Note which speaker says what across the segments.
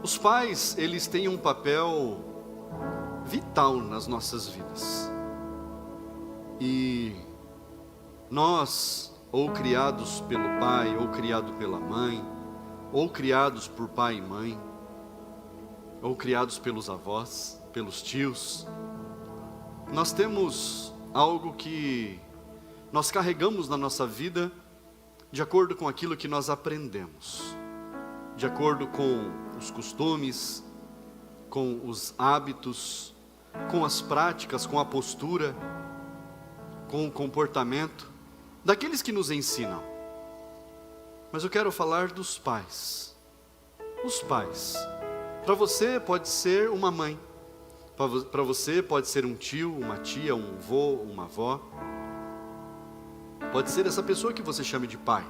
Speaker 1: Os pais, eles têm um papel vital nas nossas vidas. E nós, ou criados pelo pai, ou criados pela mãe, ou criados por pai e mãe, ou criados pelos avós, pelos tios, nós temos algo que nós carregamos na nossa vida de acordo com aquilo que nós aprendemos, de acordo com os costumes, com os hábitos, com as práticas, com a postura, com o comportamento daqueles que nos ensinam. Mas eu quero falar dos pais. Os pais. Para você pode ser uma mãe, para você pode ser um tio, uma tia, um avô, uma avó. Pode ser essa pessoa que você chame de pai.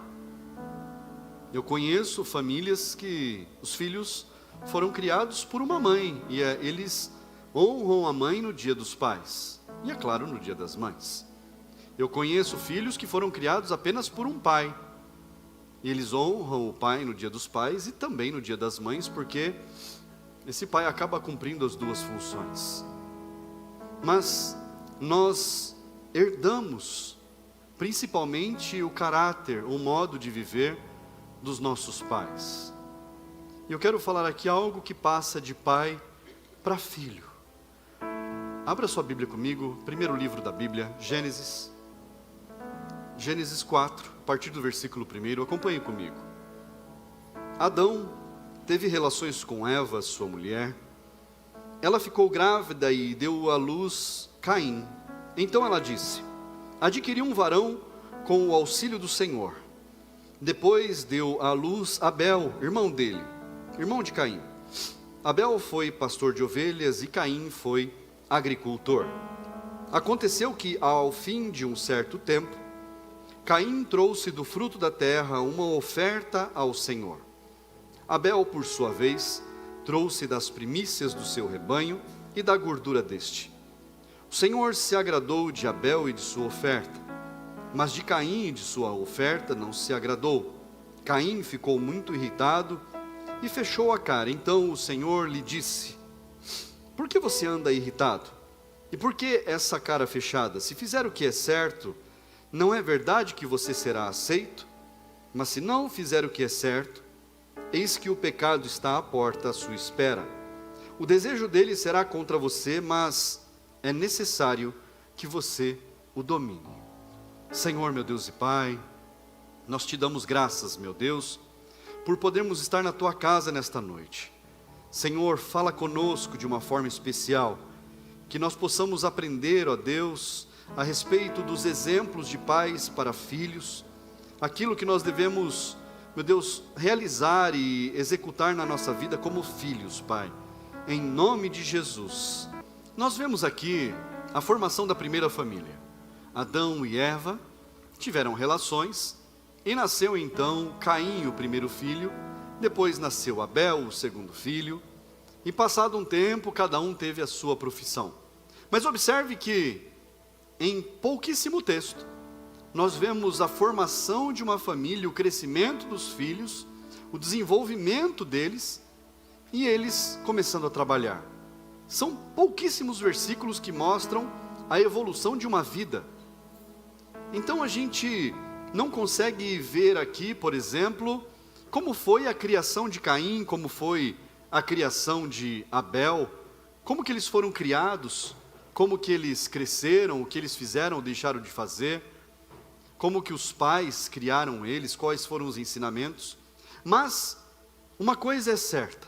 Speaker 1: Eu conheço famílias que os filhos foram criados por uma mãe, e eles honram a mãe no dia dos pais, e é claro, no dia das mães. Eu conheço filhos que foram criados apenas por um pai, e eles honram o pai no dia dos pais e também no dia das mães, porque esse pai acaba cumprindo as duas funções. Mas nós herdamos principalmente o caráter, o modo de viver dos nossos pais. E eu quero falar aqui algo que passa de pai para filho. Abra sua Bíblia comigo, primeiro livro da Bíblia, Gênesis 4, a partir do versículo 1, acompanhe comigo. Adão teve relações com Eva, sua mulher. Ela ficou grávida e deu à luz Caim. Então ela disse: adquiri um varão com o auxílio do Senhor. Depois deu à luz Abel, irmão dele, irmão de Caim. Abel foi pastor de ovelhas e Caim foi agricultor. Aconteceu que, ao fim de um certo tempo, Caim trouxe do fruto da terra uma oferta ao Senhor. Abel, por sua vez, trouxe das primícias do seu rebanho e da gordura deste. O Senhor se agradou de Abel e de sua oferta, mas de Caim e de sua oferta não se agradou. Caim ficou muito irritado e fechou a cara. Então o Senhor lhe disse: por que você anda irritado? E por que essa cara fechada? Se fizer o que é certo, não é verdade que você será aceito? Mas se não fizer o que é certo, eis que o pecado está à porta à sua espera. O desejo dele será contra você, mas é necessário que você o domine. Senhor, meu Deus e Pai, nós te damos graças, meu Deus, por podermos estar na tua casa nesta noite. Senhor, fala conosco de uma forma especial, que nós possamos aprender, ó Deus, a respeito dos exemplos de pais para filhos, aquilo que nós devemos, meu Deus, realizar e executar na nossa vida como filhos, Pai, em nome de Jesus. Nós vemos aqui a formação da primeira família. Adão e Eva tiveram relações e nasceu então Caim, o primeiro filho, depois nasceu Abel, o segundo filho, e passado um tempo cada um teve a sua profissão. Mas observe que em pouquíssimo texto nós vemos a formação de uma família, o crescimento dos filhos, o desenvolvimento deles e eles começando a trabalhar. São pouquíssimos versículos que mostram a evolução de uma vida. Então a gente não consegue ver aqui, por exemplo, como foi a criação de Caim, como foi a criação de Abel, como que eles foram criados, como que eles cresceram, o que eles fizeram ou deixaram de fazer, como que os pais criaram eles, quais foram os ensinamentos. Mas uma coisa é certa: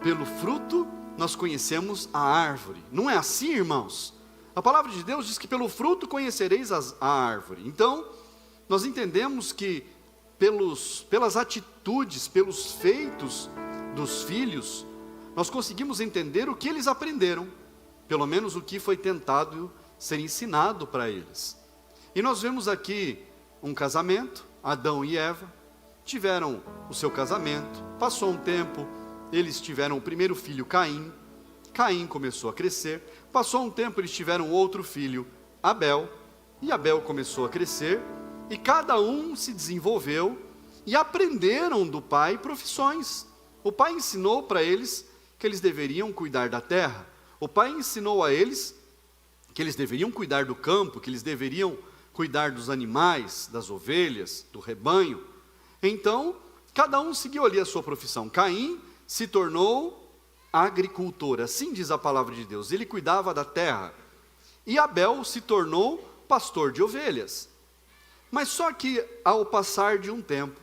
Speaker 1: pelo fruto nós conhecemos a árvore. Não é assim, irmãos? A palavra de Deus diz que pelo fruto conhecereis a árvore. Então, nós entendemos que pelas atitudes, pelos feitos dos filhos, nós conseguimos entender o que eles aprenderam, pelo menos o que foi tentado ser ensinado para eles. E nós vemos aqui um casamento. Adão e Eva tiveram o seu casamento, passou um tempo, eles tiveram o primeiro filho, Caim. Caim começou a crescer, passou um tempo, eles tiveram outro filho, Abel, e Abel começou a crescer, e cada um se desenvolveu, e aprenderam do pai profissões. O pai ensinou para eles que eles deveriam cuidar da terra. O pai ensinou a eles que eles deveriam cuidar do campo, que eles deveriam cuidar dos animais, das ovelhas, do rebanho. Então, cada um seguiu ali a sua profissão. Caim se tornou agricultor, assim diz a palavra de Deus. Ele cuidava da terra. E Abel se tornou pastor de ovelhas. Mas só que ao passar de um tempo,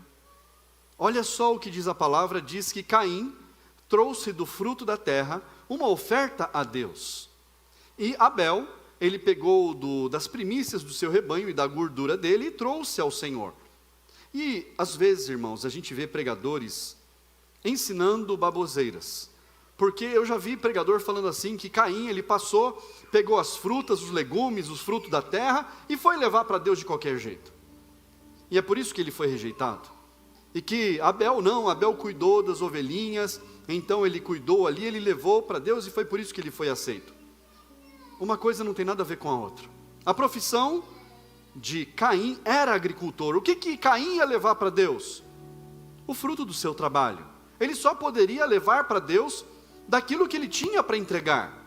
Speaker 1: olha só o que diz a palavra, diz que Caim trouxe do fruto da terra uma oferta a Deus. E Abel, ele pegou das primícias do seu rebanho e da gordura dele e trouxe ao Senhor. E às vezes, irmãos, a gente vê pregadores ensinando baboseiras. Porque eu já vi pregador falando assim, que Caim, ele pegou as frutas, os legumes, os frutos da terra e foi levar para Deus de qualquer jeito. E é por isso que ele foi rejeitado. E que Abel não, Abel cuidou das ovelhinhas, então ele cuidou ali, ele levou para Deus e foi por isso que ele foi aceito. Uma coisa não tem nada a ver com a outra. A profissão de Caim era agricultor. O que Caim ia levar para Deus? O fruto do seu trabalho. Ele só poderia levar para Deus daquilo que ele tinha para entregar.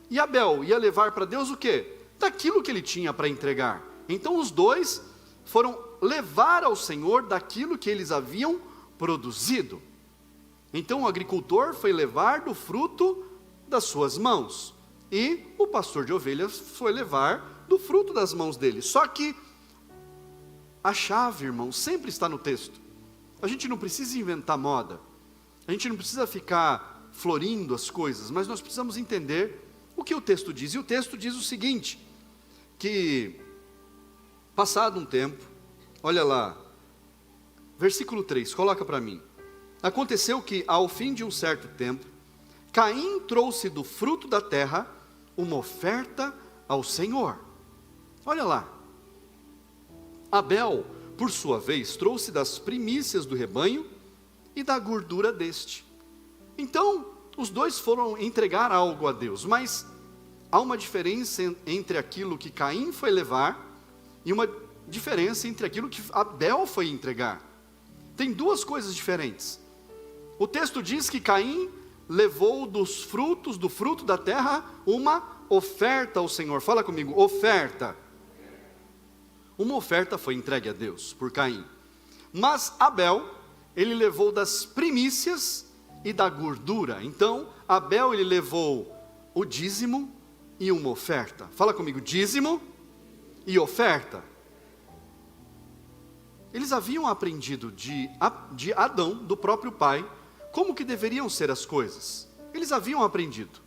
Speaker 1: E Abel ia levar para Deus o quê? Daquilo que ele tinha para entregar. Então os dois foram levar ao Senhor daquilo que eles haviam produzido. Então o agricultor foi levar do fruto das suas mãos. E o pastor de ovelhas foi levar do fruto das mãos dele. Só que a chave, irmão, sempre está no texto. A gente não precisa inventar moda. A gente não precisa ficar florindo as coisas, mas nós precisamos entender o que o texto diz. E o texto diz o seguinte, que passado um tempo, olha lá, versículo 3, coloca para mim. Aconteceu que, ao fim de um certo tempo, Caim trouxe do fruto da terra uma oferta ao Senhor. Olha lá. Abel, por sua vez, trouxe das primícias do rebanho e da gordura deste. Então, os dois foram entregar algo a Deus, mas há uma diferença entre aquilo que Caim foi levar e uma diferença entre aquilo que Abel foi entregar. Tem duas coisas diferentes. O texto diz que Caim levou do fruto da terra, uma oferta ao Senhor. Fala comigo, oferta. Uma oferta foi entregue a Deus por Caim. Mas Abel, ele levou das primícias e da gordura. Então, Abel, ele levou o dízimo e uma oferta. Fala comigo, dízimo e oferta. Eles haviam aprendido de Adão, do próprio pai, como que deveriam ser as coisas. Eles haviam aprendido.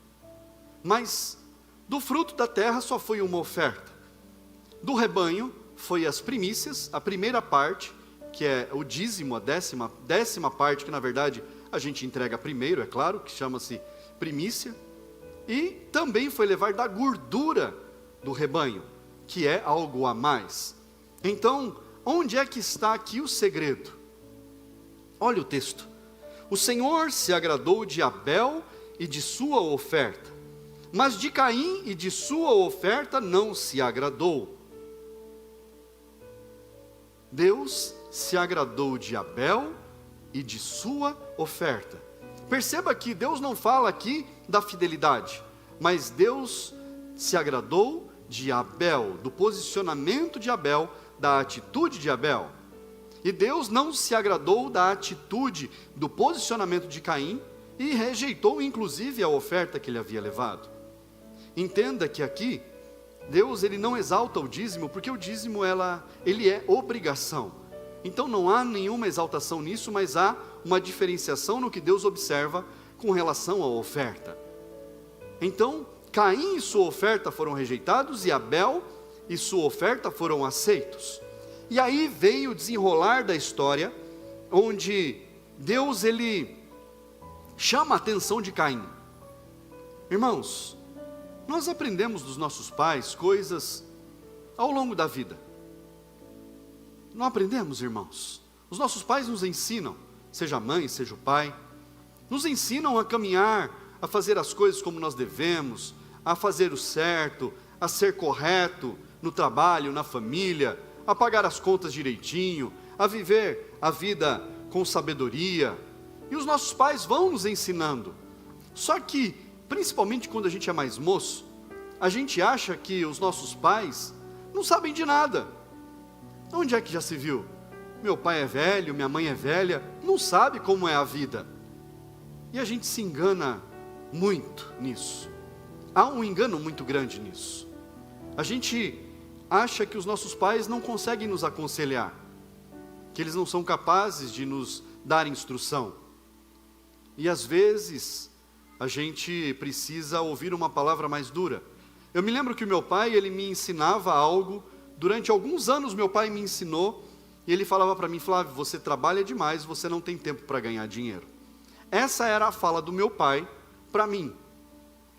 Speaker 1: Mas do fruto da terra só foi uma oferta. Do rebanho foi as primícias, a primeira parte, que é o dízimo, a décima parte, que na verdade a gente entrega primeiro, é claro, que chama-se primícia. E também foi levar da gordura do rebanho, que é algo a mais. Então, onde é que está aqui o segredo? Olha o texto. O Senhor se agradou de Abel e de sua oferta, mas de Caim e de sua oferta não se agradou. Deus se agradou de Abel e de sua oferta. Perceba que Deus não fala aqui da fidelidade, mas Deus se agradou de Abel, do posicionamento de Abel, da atitude de Abel. E Deus não se agradou da atitude, do posicionamento de Caim, e rejeitou inclusive a oferta que ele havia levado. Entenda que aqui, Deus ele não exalta o dízimo, porque o dízimo ele é obrigação. Então não há nenhuma exaltação nisso, mas há uma diferenciação no que Deus observa com relação à oferta. Então, Caim e sua oferta foram rejeitados, e Abel e sua oferta foram aceitos. E aí veio o desenrolar da história, onde Deus ele chama a atenção de Caim. Irmãos, nós aprendemos dos nossos pais coisas ao longo da vida. Não aprendemos, irmãos? Os nossos pais nos ensinam, seja a mãe, seja o pai, nos ensinam a caminhar, a fazer as coisas como nós devemos, a fazer o certo, a ser correto no trabalho, na família, a pagar as contas direitinho, a viver a vida com sabedoria. E os nossos pais vão nos ensinando. Só que, principalmente quando a gente é mais moço, a gente acha que os nossos pais não sabem de nada. Onde é que já se viu? Meu pai é velho, minha mãe é velha, não sabe como é a vida. E a gente se engana muito nisso. Há um engano muito grande nisso. A gente acha que os nossos pais não conseguem nos aconselhar, que eles não são capazes de nos dar instrução. E às vezes a gente precisa ouvir uma palavra mais dura. Eu me lembro que o meu pai, ele me ensinava algo, durante alguns anos meu pai me ensinou, e ele falava para mim: Flávio, você trabalha demais, você não tem tempo para ganhar dinheiro. Essa era a fala do meu pai para mim.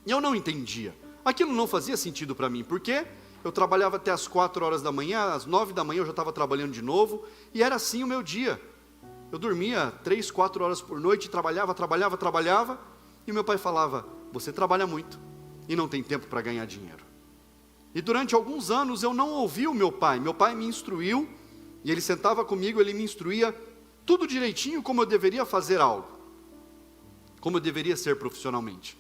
Speaker 1: E eu não entendia. Aquilo não fazia sentido para mim, porque eu trabalhava até as 4 horas da manhã, às 9 da manhã eu já estava trabalhando de novo, e era assim o meu dia. Eu dormia 3, 4 horas por noite, trabalhava, e meu pai falava: você trabalha muito e não tem tempo para ganhar dinheiro. E durante alguns anos eu não ouvi o meu pai me instruiu, e ele sentava comigo, ele me instruía tudo direitinho como eu deveria fazer algo, como eu deveria ser profissionalmente.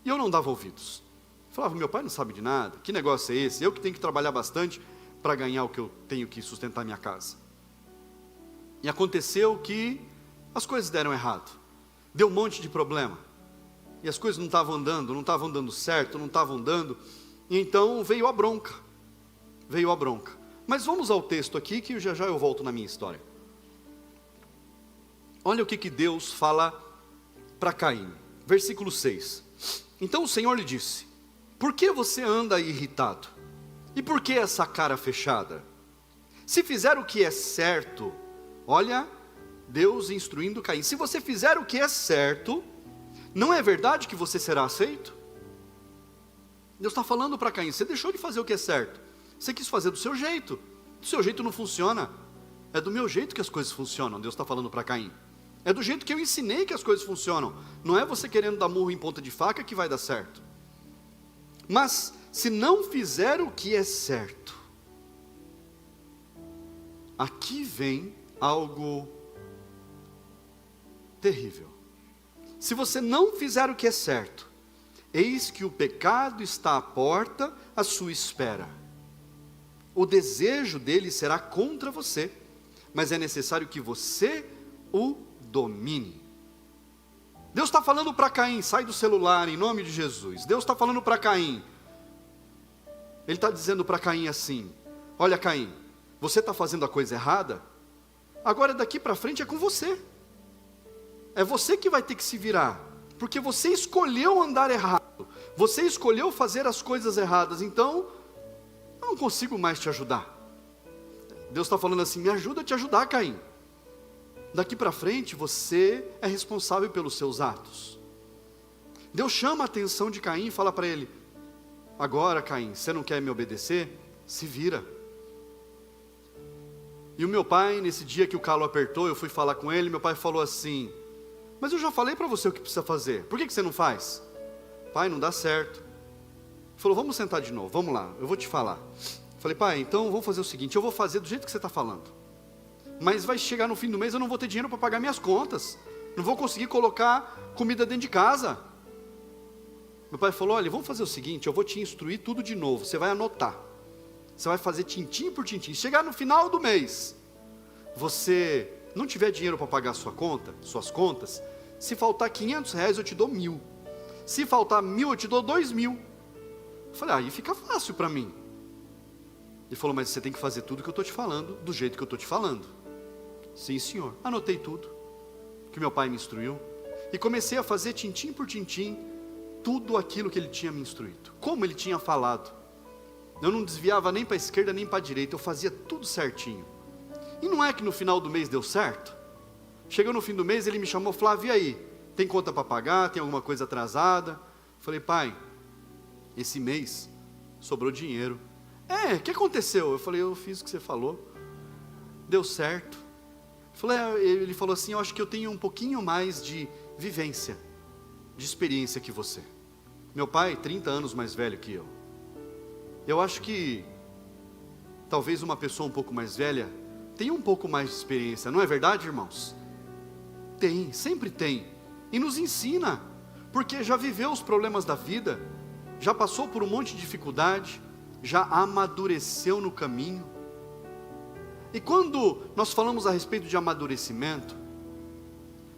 Speaker 1: E eu não dava ouvidos. Falava: meu pai não sabe de nada, que negócio é esse? Eu que tenho que trabalhar bastante para ganhar o que eu tenho que sustentar minha casa. E aconteceu que as coisas deram errado, deu um monte de problema, e as coisas não estavam dando certo, não estavam dando, e então veio a bronca, Mas vamos ao texto aqui, que já já eu volto na minha história. Olha o que Deus fala para Caim, versículo 6. Então o Senhor lhe disse: por que você anda irritado? E por que essa cara fechada? Se fizer o que é certo, olha, Deus instruindo Caim: se você fizer o que é certo, não é verdade que você será aceito? Deus está falando para Caim: você deixou de fazer o que é certo, você quis fazer do seu jeito não funciona, é do meu jeito que as coisas funcionam. Deus está falando para Caim, é do jeito que eu ensinei que as coisas funcionam, não é você querendo dar murro em ponta de faca que vai dar certo. Mas se não fizer o que é certo, aqui vem algo terrível. Se você não fizer o que é certo, eis que o pecado está à porta, à sua espera. O desejo dele será contra você, mas é necessário que você o domine. Deus está falando para Caim: sai do celular em nome de Jesus. Deus está falando para Caim, ele está dizendo para Caim assim: olha Caim, você está fazendo a coisa errada, agora daqui para frente é com você. É você que vai ter que se virar, porque você escolheu andar errado, você escolheu fazer as coisas erradas, então eu não consigo mais te ajudar. Deus está falando assim: me ajuda a te ajudar, Caim. Daqui para frente você é responsável pelos seus atos. Deus chama a atenção de Caim e fala para ele: agora Caim, você não quer me obedecer? Se vira. E o meu pai, nesse dia que o calo apertou, eu fui falar com ele, meu pai falou assim: mas eu já falei para você o que precisa fazer, por que você não faz? Pai, não dá certo. Ele falou: vamos sentar de novo, vamos lá, eu vou te falar. Falei: pai, então vamos fazer o seguinte, eu vou fazer do jeito que você está falando, mas vai chegar no fim do mês, eu não vou ter dinheiro para pagar minhas contas, não vou conseguir colocar comida dentro de casa. Meu pai falou: olha, vamos fazer o seguinte, eu vou te instruir tudo de novo, você vai anotar, você vai fazer tintim por tintim. Chegar no final do mês, você não tiver dinheiro para pagar suas contas, se faltar R$500 eu te dou 1.000, se faltar 1.000 eu te dou 2.000. Eu falei: aí fica fácil para mim. Ele falou: mas você tem que fazer tudo que eu estou te falando, do jeito que eu estou te falando. Sim senhor. Anotei tudo que meu pai me instruiu, e comecei a fazer tintim por tintim, tudo aquilo que ele tinha me instruído, como ele tinha falado. Eu não desviava nem para a esquerda nem para a direita, eu fazia tudo certinho. E não é que no final do mês deu certo? Chegou no fim do mês, ele me chamou: Flávio, e aí? Tem conta para pagar? Tem alguma coisa atrasada? Falei: pai, esse mês sobrou dinheiro. O que aconteceu? Eu falei: eu fiz o que você falou, deu certo. Ele falou assim: eu acho que eu tenho um pouquinho mais de vivência, de experiência que você. Meu pai, 30 anos mais velho que eu. Eu acho que talvez uma pessoa um pouco mais velha tenha um pouco mais de experiência, não é verdade, irmãos? Tem, sempre tem. E nos ensina, porque já viveu os problemas da vida, já passou por um monte de dificuldade, já amadureceu no caminho. E quando nós falamos a respeito de amadurecimento,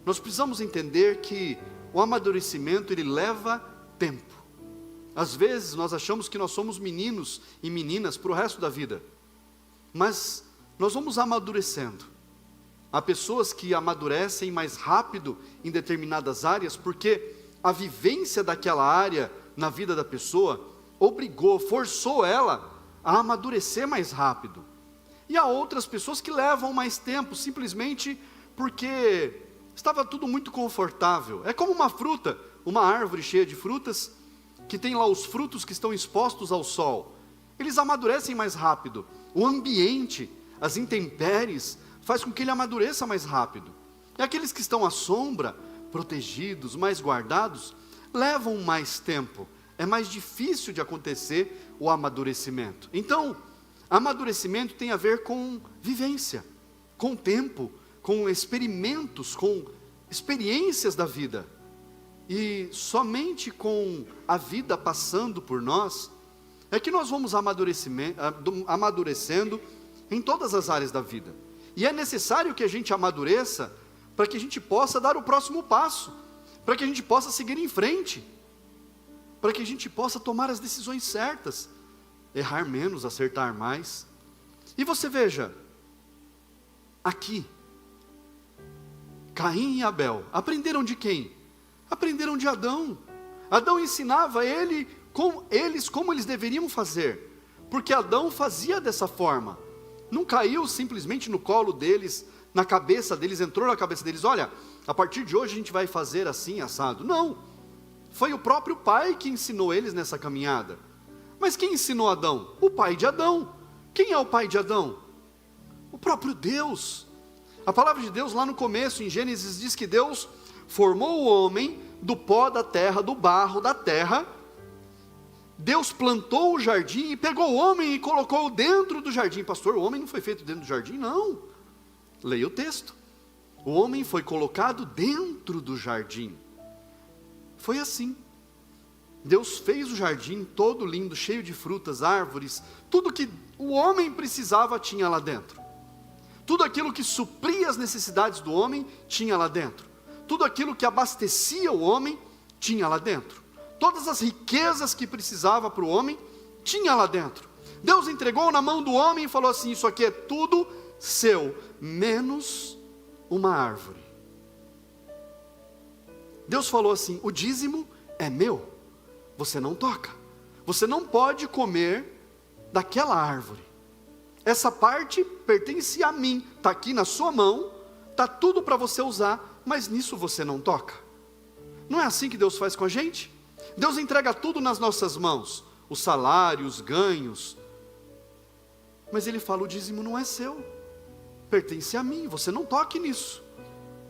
Speaker 1: nós precisamos entender que o amadurecimento, ele leva tempo. Às vezes nós achamos que nós somos meninos e meninas para o resto da vida, mas nós vamos amadurecendo. Há pessoas que amadurecem mais rápido em determinadas áreas, porque a vivência daquela área na vida da pessoa obrigou, forçou ela a amadurecer mais rápido. E há outras pessoas que levam mais tempo, simplesmente porque estava tudo muito confortável. É como uma fruta, uma árvore cheia de frutas, que tem lá os frutos que estão expostos ao sol. Eles amadurecem mais rápido. O ambiente, as intempéries, faz com que ele amadureça mais rápido. E aqueles que estão à sombra, protegidos, mais guardados, levam mais tempo. É mais difícil de acontecer o amadurecimento. Então, amadurecimento tem a ver com vivência, com tempo, com experimentos, com experiências da vida. E somente com a vida passando por nós, é que nós vamos amadurecendo em todas as áreas da vida. E é necessário que a gente amadureça para que a gente possa dar o próximo passo, para que a gente possa seguir em frente, para que a gente possa tomar as decisões certas, errar menos, acertar mais. E você veja, aqui, Caim e Abel, aprenderam de quem? Aprenderam de Adão. Adão ensinava eles como eles deveriam fazer, porque Adão fazia dessa forma. Não caiu simplesmente no colo deles, na cabeça deles, entrou na cabeça deles, olha, a partir de hoje a gente vai fazer assim, assado. Não, foi o próprio pai que ensinou eles nessa caminhada. Mas quem ensinou Adão? O pai de Adão. Quem é o pai de Adão? O próprio Deus. A palavra de Deus lá no começo, em Gênesis, diz que Deus formou o homem do pó da terra, do barro da terra. Deus plantou o jardim e pegou o homem e colocou dentro do jardim. Pastor, o homem não foi feito dentro do jardim? Não. Leia o texto. O homem foi colocado dentro do jardim. Foi assim. Deus fez o jardim todo lindo, cheio de frutas, árvores, tudo que o homem precisava tinha lá dentro. Tudo aquilo que supria as necessidades do homem tinha lá dentro. Tudo aquilo que abastecia o homem tinha lá dentro. Todas as riquezas que precisava para o homem tinha lá dentro. Deus entregou na mão do homem e falou assim: isso aqui é tudo seu, menos uma árvore. Deus falou assim: o dízimo é meu, você não toca, você não pode comer daquela árvore, essa parte pertence a mim, está aqui na sua mão, está tudo para você usar, mas nisso você não toca. Não é assim que Deus faz com a gente? Deus entrega tudo nas nossas mãos, o salário, os ganhos, mas Ele fala: o dízimo não é seu, pertence a mim, você não toque nisso,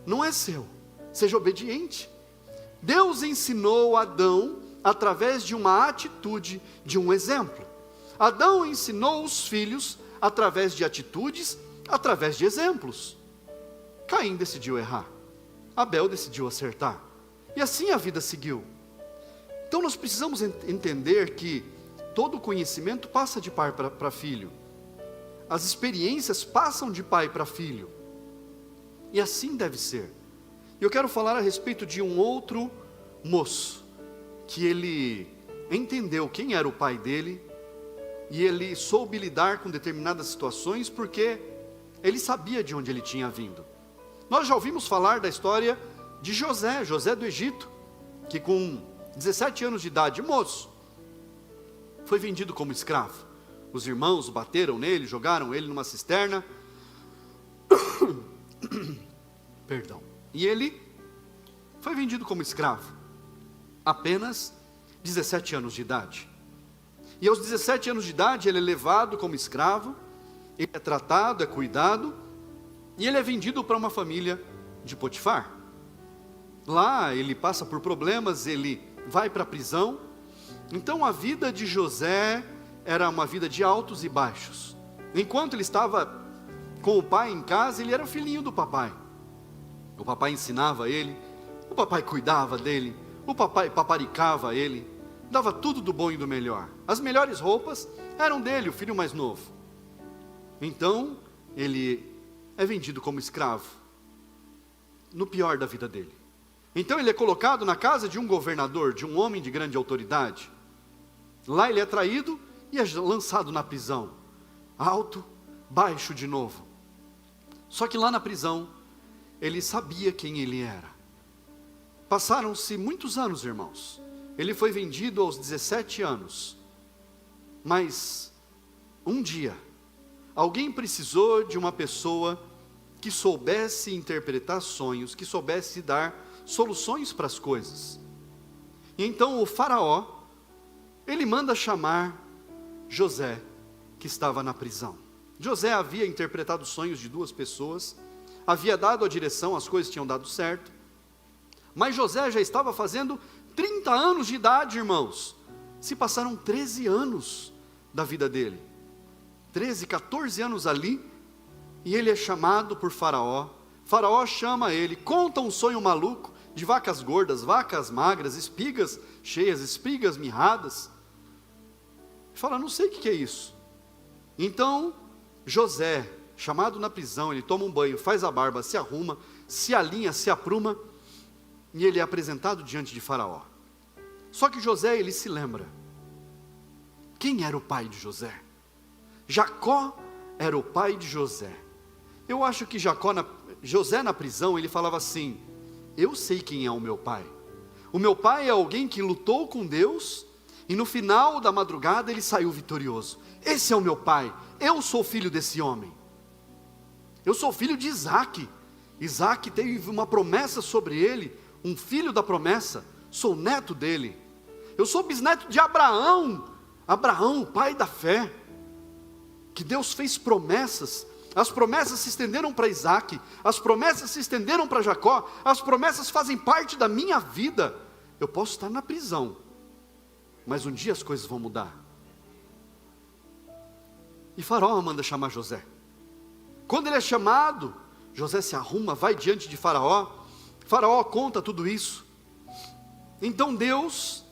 Speaker 1: não é seu, seja obediente. Deus ensinou Adão através de uma atitude, de um exemplo. Adão ensinou os filhos através de atitudes, através de exemplos. Caim decidiu errar, Abel decidiu acertar, e assim a vida seguiu. Então nós precisamos entender que todo conhecimento passa de pai para filho, as experiências passam de pai para filho, e assim deve ser. E eu quero falar a respeito de um outro moço, que ele entendeu quem era o pai dele, e ele soube lidar com determinadas situações, porque ele sabia de onde ele tinha vindo. Nós já ouvimos falar da história de José do Egito, que com 17 anos de idade, moço, foi vendido como escravo. Os irmãos bateram nele, jogaram ele numa cisterna, perdão, e ele foi vendido como escravo, apenas 17 anos de idade. E aos 17 anos de idade ele é levado como escravo, ele é tratado, é cuidado, e ele é vendido para uma família de Potifar. Lá ele passa por problemas, ele vai para a prisão. Então a vida de José era uma vida de altos e baixos. Enquanto ele estava com o pai em casa, ele era o filhinho do papai. O papai ensinava ele, o papai cuidava dele, o papai paparicava ele, dava tudo do bom e do melhor. As melhores roupas eram dele, o filho mais novo. Então, ele é vendido como escravo, no pior da vida dele. Então ele é colocado na casa de um governador, de um homem de grande autoridade. Lá ele é traído e é lançado na prisão, alto, baixo de novo. Só que lá na prisão, ele sabia quem ele era. Passaram-se muitos anos, irmãos. Ele foi vendido aos 17 anos. Mas, um dia, alguém precisou de uma pessoa que soubesse interpretar sonhos, que soubesse dar soluções para as coisas. E então o faraó, ele manda chamar José, que estava na prisão. José havia interpretado sonhos de duas pessoas, havia dado a direção, as coisas tinham dado certo, mas José já estava fazendo 30 anos de idade, irmãos. Se passaram 13 anos da vida dele, 13, 14 anos ali, e ele é chamado por Faraó. Faraó chama ele, conta um sonho maluco, de vacas gordas, vacas magras, espigas cheias, espigas mirradas. Fala, não sei o que é isso. Então, José, chamado na prisão, ele toma um banho, faz a barba, se arruma, se alinha, se apruma, e ele é apresentado diante de Faraó. Só que José, ele se lembra. Quem era o pai de José? Jacó era o pai de José. Eu acho que José na prisão, ele falava assim, eu sei quem é o meu pai. O meu pai é alguém que lutou com Deus, e no final da madrugada ele saiu vitorioso. Esse é o meu pai, eu sou filho desse homem. Eu sou filho de Isaac. Isaac teve uma promessa sobre ele, um filho da promessa, sou neto dele. Eu sou bisneto de Abraão, Abraão, pai da fé, que Deus fez promessas. As promessas se estenderam para Isaac, as promessas se estenderam para Jacó, as promessas fazem parte da minha vida. Eu posso estar na prisão, mas um dia as coisas vão mudar. E Faraó manda chamar José. Quando ele é chamado, José se arruma, vai diante de Faraó. Faraó conta tudo isso. Então Deus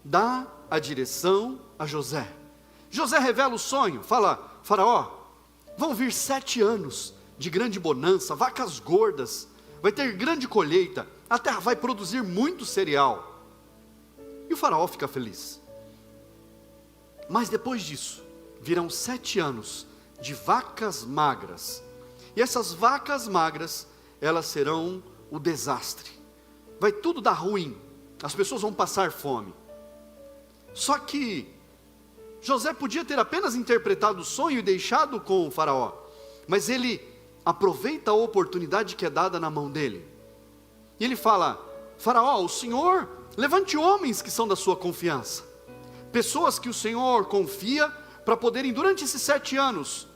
Speaker 1: dá a direção a José. José revela o sonho, fala, Faraó, vão vir 7 anos de grande bonança, vacas gordas, vai ter grande colheita, a terra vai produzir muito cereal. E o faraó fica feliz. Mas depois disso, virão 7 anos de vacas magras. E essas vacas magras, elas serão o desastre. Vai tudo dar ruim, as pessoas vão passar fome. Só que José podia ter apenas interpretado o sonho e deixado com o faraó, mas ele aproveita a oportunidade que é dada na mão dele. E ele fala, faraó, o Senhor levante homens que são da sua confiança, pessoas que o Senhor confia para poderem durante esses 7 anos,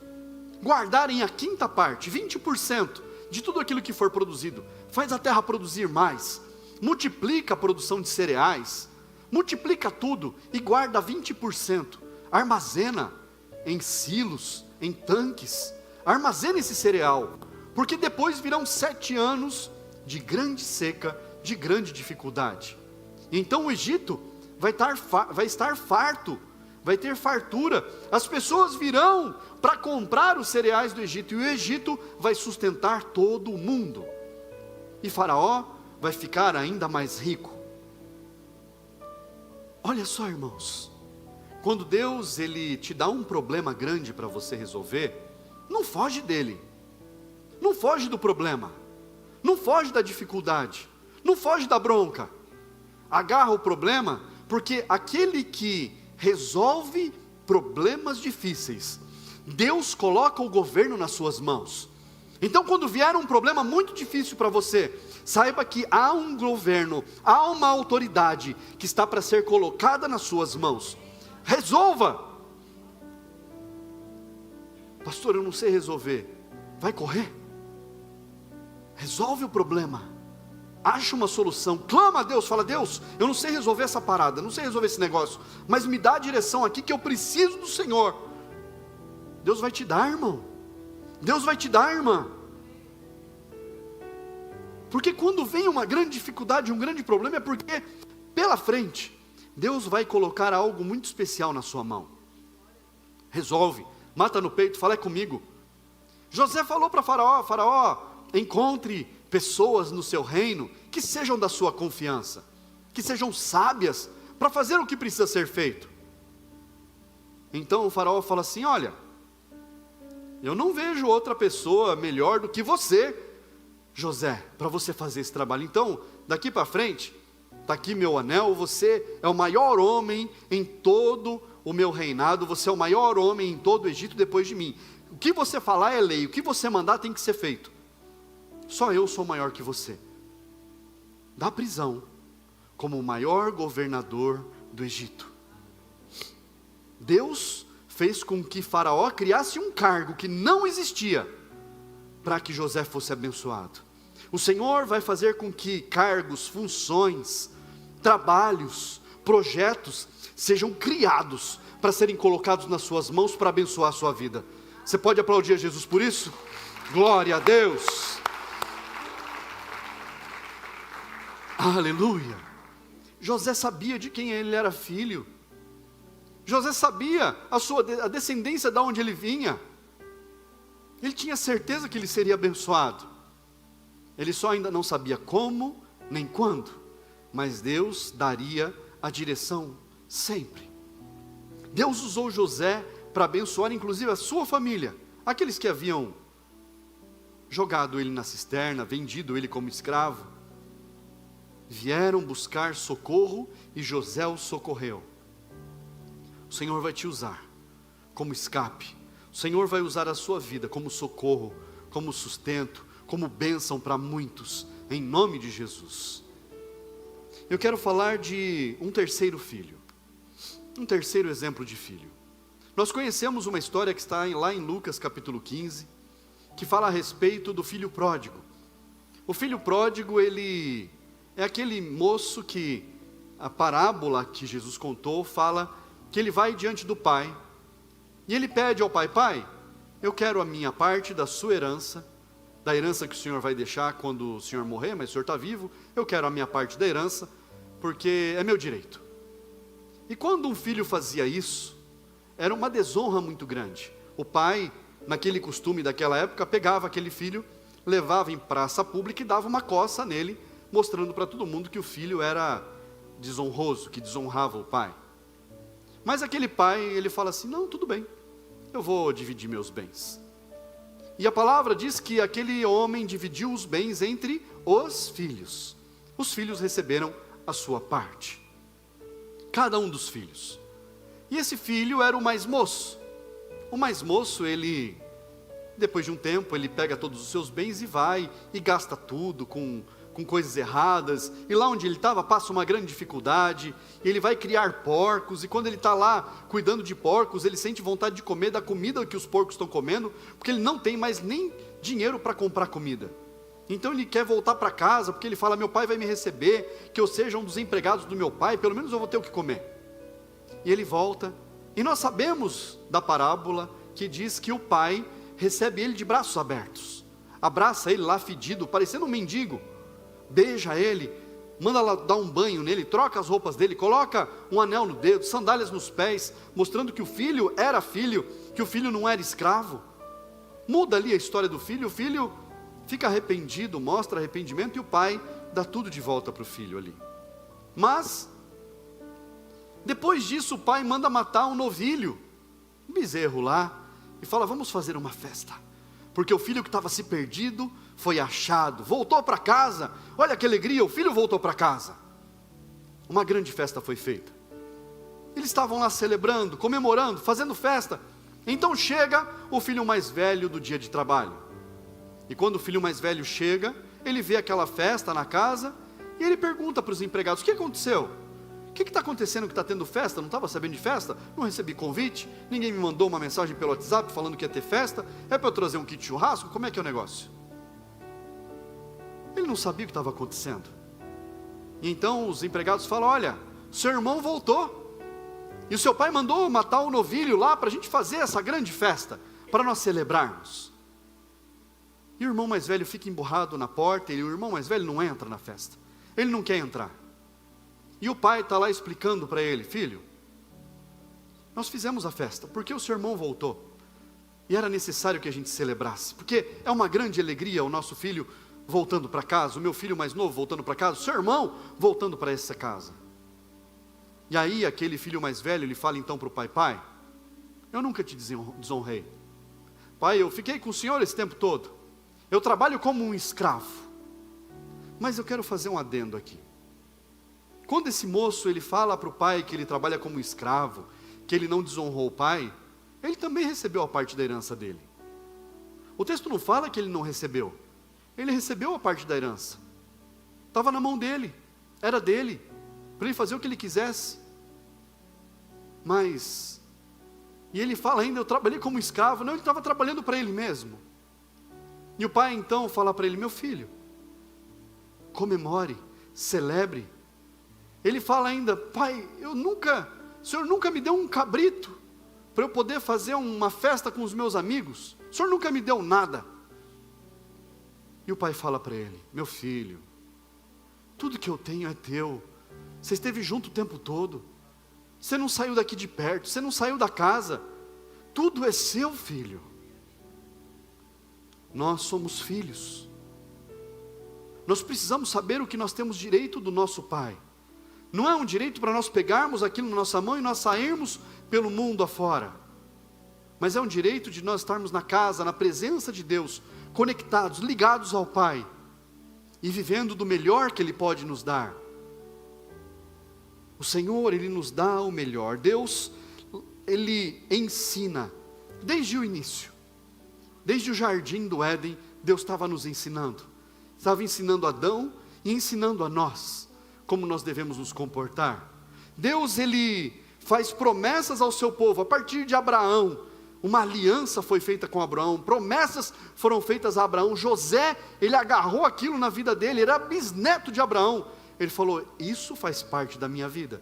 Speaker 1: guardarem a 5ª parte, 20% de tudo aquilo que for produzido. Faz a terra produzir mais, multiplica a produção de cereais, multiplica tudo e guarda 20%. Armazena em silos, em tanques, armazena esse cereal, porque depois virão 7 anos de grande seca, de grande dificuldade. Então o Egito vai estar farto, vai ter fartura, as pessoas virão para comprar os cereais do Egito, e o Egito vai sustentar todo o mundo, e Faraó vai ficar ainda mais rico. Olha só, irmãos, quando Deus ele te dá um problema grande para você resolver, não foge dele, não foge do problema, não foge da dificuldade, não foge da bronca, agarra o problema, porque aquele que resolve problemas difíceis, Deus coloca o governo nas suas mãos. Então quando vier um problema muito difícil para você, saiba que há um governo, há uma autoridade que está para ser colocada nas suas mãos. Resolva. Pastor, eu não sei resolver. Vai correr. Resolve o problema. Acha uma solução. Clama a Deus. Fala, Deus, eu não sei resolver essa parada, não sei resolver esse negócio, mas me dá a direção aqui que eu preciso do Senhor. Deus vai te dar, irmão. Deus vai te dar, irmã. Porque quando vem uma grande dificuldade, um grande problema, é porque pela frente, Deus vai colocar algo muito especial na sua mão. Resolve, mata no peito, fala: é comigo. José falou para Faraó: Faraó, encontre pessoas no seu reino que sejam da sua confiança, que sejam sábias para fazer o que precisa ser feito. Então o Faraó fala assim: olha, eu não vejo outra pessoa melhor do que você, José, para você fazer esse trabalho. Então, daqui para frente, está aqui meu anel, você é o maior homem em todo o meu reinado, você é o maior homem em todo o Egito depois de mim. O que você falar é lei, o que você mandar tem que ser feito. Só eu sou maior que você. Da prisão, como o maior governador do Egito. Deus fez com que Faraó criasse um cargo que não existia, para que José fosse abençoado. O Senhor vai fazer com que cargos, funções, trabalhos, projetos sejam criados para serem colocados nas suas mãos para abençoar a sua vida. Você pode aplaudir a Jesus por isso? Glória a Deus! Aleluia! José sabia de quem ele era filho. José sabia a descendência de onde ele vinha. Ele tinha certeza que ele seria abençoado. Ele só ainda não sabia como, nem quando, mas Deus daria a direção sempre. Deus usou José para abençoar inclusive a sua família, aqueles que haviam jogado ele na cisterna, vendido ele como escravo, vieram buscar socorro e José os socorreu. O Senhor vai te usar como escape. O Senhor vai usar a sua vida como socorro, como sustento, como bênção para muitos, em nome de Jesus. Eu quero falar de um terceiro filho, um terceiro exemplo de filho. Nós conhecemos uma história que está lá em Lucas capítulo 15, que fala a respeito do filho pródigo. O filho pródigo, ele é aquele moço que, a parábola que Jesus contou, fala que ele vai diante do pai, e ele pede ao pai: pai, eu quero a minha parte da sua herança, da herança que o Senhor vai deixar quando o Senhor morrer, mas o Senhor está vivo, eu quero a minha parte da herança, porque é meu direito. E quando um filho fazia isso, era uma desonra muito grande. O pai, naquele costume daquela época, pegava aquele filho, levava em praça pública e dava uma coça nele, mostrando para todo mundo que o filho era desonroso, que desonrava o pai. Mas aquele pai, ele fala assim: não, tudo bem, eu vou dividir meus bens. E a palavra diz que aquele homem dividiu os bens entre os filhos. Os filhos receberam a sua parte, cada um dos filhos. E esse filho era o mais moço. O mais moço, ele, depois de um tempo, ele pega todos os seus bens e vai, e gasta tudo com coisas erradas, e lá onde ele estava passa uma grande dificuldade, e ele vai criar porcos, e quando ele está lá cuidando de porcos, ele sente vontade de comer da comida que os porcos estão comendo, porque ele não tem mais nem dinheiro para comprar comida. Então ele quer voltar para casa, porque ele fala: meu pai vai me receber, que eu seja um dos empregados do meu pai, pelo menos eu vou ter o que comer. E ele volta, e nós sabemos da parábola que diz que o pai recebe ele de braços abertos, abraça ele lá fedido, parecendo um mendigo, beija ele, manda lá dar um banho nele, troca as roupas dele, coloca um anel no dedo, sandálias nos pés, mostrando que o filho era filho, que o filho não era escravo. Muda ali a história do filho, o filho fica arrependido, mostra arrependimento, e o pai dá tudo de volta para o filho ali. Mas depois disso o pai manda matar um novilho, um bezerro lá, e fala: vamos fazer uma festa, porque o filho que estava se perdido foi achado, voltou para casa. Olha que alegria, o filho voltou para casa. Uma grande festa foi feita. Eles estavam lá celebrando, comemorando, fazendo festa. Então chega o filho mais velho do dia de trabalho. E quando o filho mais velho chega, ele vê aquela festa na casa, e ele pergunta para os empregados: o que aconteceu? O que está acontecendo que está tendo festa? Não estava sabendo de festa? Não recebi convite? Ninguém me mandou uma mensagem pelo WhatsApp falando que ia ter festa? É para eu trazer um kit churrasco? Como é que é o negócio? Ele não sabia o que estava acontecendo. E então os empregados falam: olha, seu irmão voltou, e o seu pai mandou matar o novilho lá para a gente fazer essa grande festa, para nós celebrarmos. E o irmão mais velho fica emburrado na porta, e o irmão mais velho não entra na festa. Ele não quer entrar. E o pai está lá explicando para ele: filho, nós fizemos a festa, porque o seu irmão voltou. E era necessário que a gente celebrasse, porque é uma grande alegria o nosso filho voltando para casa, o meu filho mais novo voltando para casa, o seu irmão voltando para essa casa. E aí aquele filho mais velho, ele fala então para o pai: pai, eu nunca te desonrei. Pai, eu fiquei com o senhor esse tempo todo. Eu trabalho como um escravo. Mas eu quero fazer um adendo aqui. Quando esse moço ele fala para o pai que ele trabalha como escravo, que ele não desonrou o pai, ele também recebeu a parte da herança dele. O texto não fala que ele não recebeu. Ele recebeu a parte da herança. Estava na mão dele, era dele, para ele fazer o que ele quisesse. Mas, e ele fala ainda: eu trabalhei como escravo. Não, ele estava trabalhando para ele mesmo. E o pai então fala para ele: meu filho, comemore, celebre. Ele fala ainda: pai, o senhor nunca me deu um cabrito para eu poder fazer uma festa com os meus amigos. O senhor nunca me deu nada. E o pai fala para ele: meu filho, tudo que eu tenho é teu. Você esteve junto o tempo todo. Você não saiu daqui de perto, você não saiu da casa. Tudo é seu, filho. Nós somos filhos. Nós precisamos saber o que nós temos direito do nosso pai. Não é um direito para nós pegarmos aquilo na nossa mão e nós sairmos pelo mundo afora. Mas é um direito de nós estarmos na casa, na presença de Deus, conectados, ligados ao Pai, e vivendo do melhor que Ele pode nos dar. O Senhor, Ele nos dá o melhor. Deus, Ele ensina, desde o início. Desde o jardim do Éden, Deus estava nos ensinando. Estava ensinando a Adão e ensinando a nós como nós devemos nos comportar. Deus, Ele faz promessas ao seu povo. A partir de Abraão, uma aliança foi feita com Abraão. Promessas foram feitas a Abraão. José, ele agarrou aquilo na vida dele. Ele era bisneto de Abraão. Ele falou: isso faz parte da minha vida.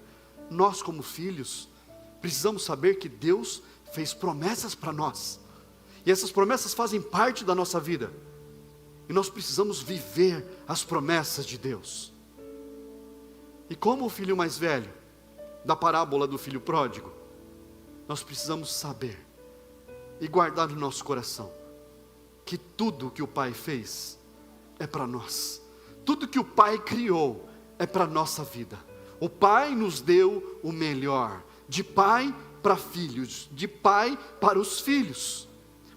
Speaker 1: Nós como filhos, precisamos saber que Deus fez promessas para nós. E essas promessas fazem parte da nossa vida. E nós precisamos viver as promessas de Deus. E como o filho mais velho, da parábola do filho pródigo, nós precisamos saber e guardar no nosso coração que tudo que o Pai fez é para nós. Tudo que o Pai criou é para a nossa vida. O Pai nos deu o melhor, de pai para filhos, de pai para os filhos.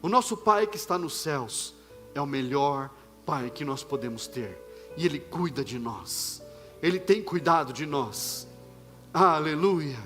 Speaker 1: O nosso Pai que está nos céus é o melhor Pai que nós podemos ter. E Ele cuida de nós. Ele tem cuidado de nós. Aleluia.